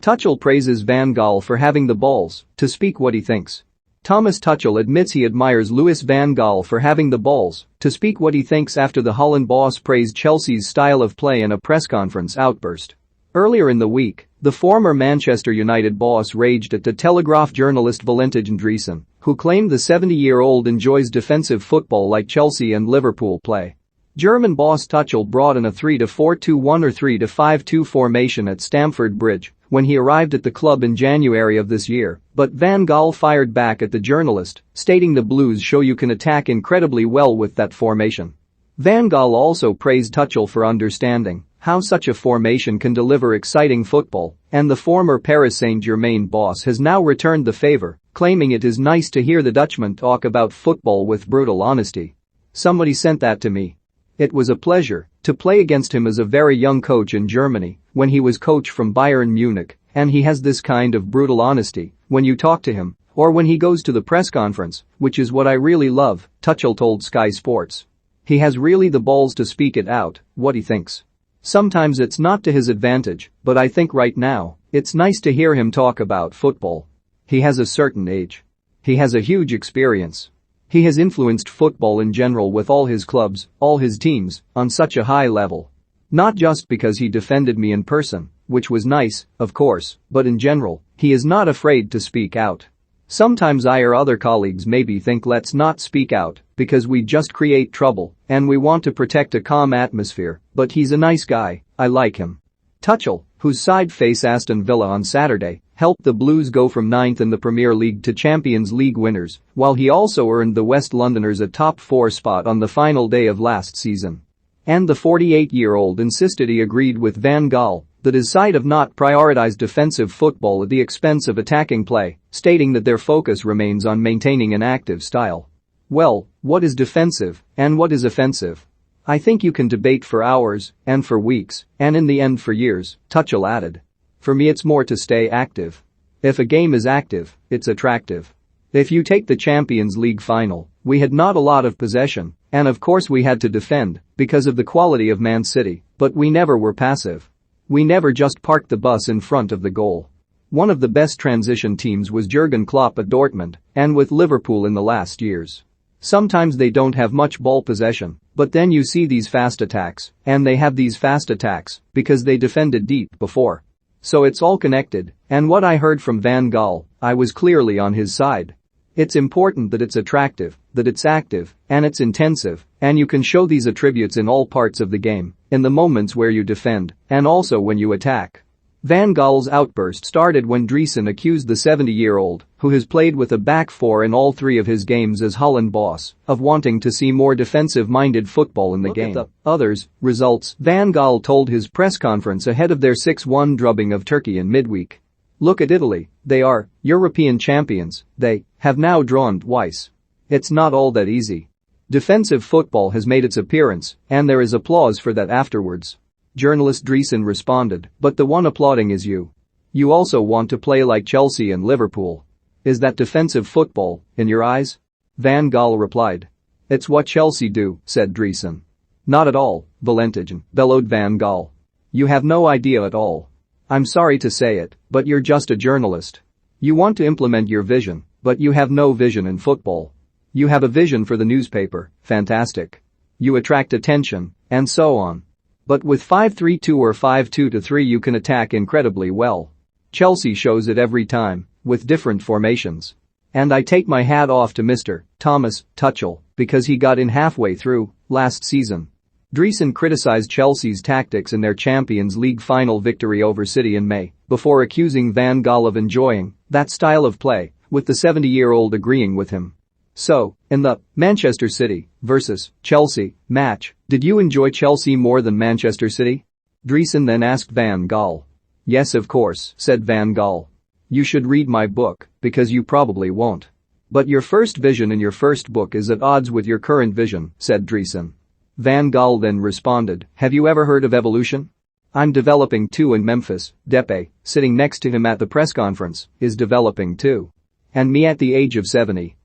Tuchel praises Van Gaal for having the balls to speak what he thinks. Thomas Tuchel admits he admires Louis van Gaal for having the balls to speak what he thinks after the Holland boss praised Chelsea's style of play in a press conference outburst. Earlier in the week, the former Manchester United boss raged at the Telegraph journalist Valentin Driessen, who claimed the 70-year-old enjoys defensive football like Chelsea and Liverpool play. German boss Tuchel brought in a 3-4-2-1 or 3-5-2 formation at Stamford Bridge when he arrived at the club in January of this year, but Van Gaal fired back at the journalist, stating the Blues show you can attack incredibly well with that formation. Van Gaal also praised Tuchel for understanding how such a formation can deliver exciting football, and the former Paris Saint-Germain boss has now returned the favor, claiming it is nice to hear the Dutchman talk about football with brutal honesty. Somebody sent that to me. It was a pleasure to play against him as a very young coach in Germany when he was coach from Bayern Munich, and he has this kind of brutal honesty when you talk to him or when he goes to the press conference, which is what I really love, Tuchel told Sky Sports. He has really the balls to speak it out, what he thinks. Sometimes it's not to his advantage, but I think right now, it's nice to hear him talk about football. He has a certain age. He has a huge experience. He has influenced football in general with all his clubs, all his teams, on such a high level. Not just because he defended me in person, which was nice, of course, but in general, he is not afraid to speak out. Sometimes I or other colleagues maybe think let's not speak out because we just create trouble and we want to protect a calm atmosphere, but he's a nice guy, I like him. Tuchel, whose side face Aston Villa on Saturday, helped the Blues go from 9th in the Premier League to Champions League winners, while he also earned the West Londoners a top 4 spot on the final day of last season. And the 48-year-old insisted he agreed with Van Gaal that his side have not prioritized defensive football at the expense of attacking play, stating that their focus remains on maintaining an active style. Well, what is defensive and what is offensive? I think you can debate for hours and for weeks and in the end for years, Tuchel added. For me it's more to stay active. If a game is active, it's attractive. If you take the Champions League final, we had not a lot of possession, and of course we had to defend because of the quality of Man City, but we never were passive. We never just parked the bus in front of the goal. One of the best transition teams was Jurgen Klopp at Dortmund and with Liverpool in the last years. Sometimes they don't have much ball possession, but then you see these fast attacks, and they have these fast attacks because they defended deep before. So it's all connected, and what I heard from Van Gaal, I was clearly on his side. It's important that it's attractive, that it's active, and it's intensive, and you can show these attributes in all parts of the game, in the moments where you defend, and also when you attack. Van Gaal's outburst started when Driessen accused the 70-year-old, who has played with a back four in all 3 of his games as Holland boss, of wanting to see more defensive-minded football in the game. Look at the others, results, Van Gaal told his press conference ahead of their 6-1 drubbing of Turkey in midweek. Look at Italy, they are European champions, they have now drawn twice. It's not all that easy. Defensive football has made its appearance, and there is applause for that afterwards. Journalist Driessen responded, but the one applauding is you. You also want to play like Chelsea and Liverpool. Is that defensive football, in your eyes? Van Gaal replied. It's what Chelsea do, said Driessen. Not at all, Valentin, bellowed Van Gaal. You have no idea at all. I'm sorry to say it, but you're just a journalist. You want to implement your vision, but you have no vision in football. You have a vision for the newspaper, fantastic. You attract attention, and so on. But with 5-3-2 or 5-2-3 you can attack incredibly well. Chelsea shows it every time, with different formations. And I take my hat off to Mr. Thomas Tuchel, because he got in halfway through, last season. Driessen criticized Chelsea's tactics in their Champions League final victory over City in May, before accusing Van Gaal of enjoying that style of play, with the 70-year-old agreeing with him. So, in the Manchester City vs. Chelsea match, did you enjoy Chelsea more than Manchester City? Driessen then asked Van Gaal. Yes, of course, said Van Gaal. You should read my book, because you probably won't. But your first vision in your first book is at odds with your current vision, said Driessen. Van Gaal then responded, have you ever heard of evolution? I'm developing too in Memphis, Depe, sitting next to him at the press conference, is developing too. And me at the age of 70,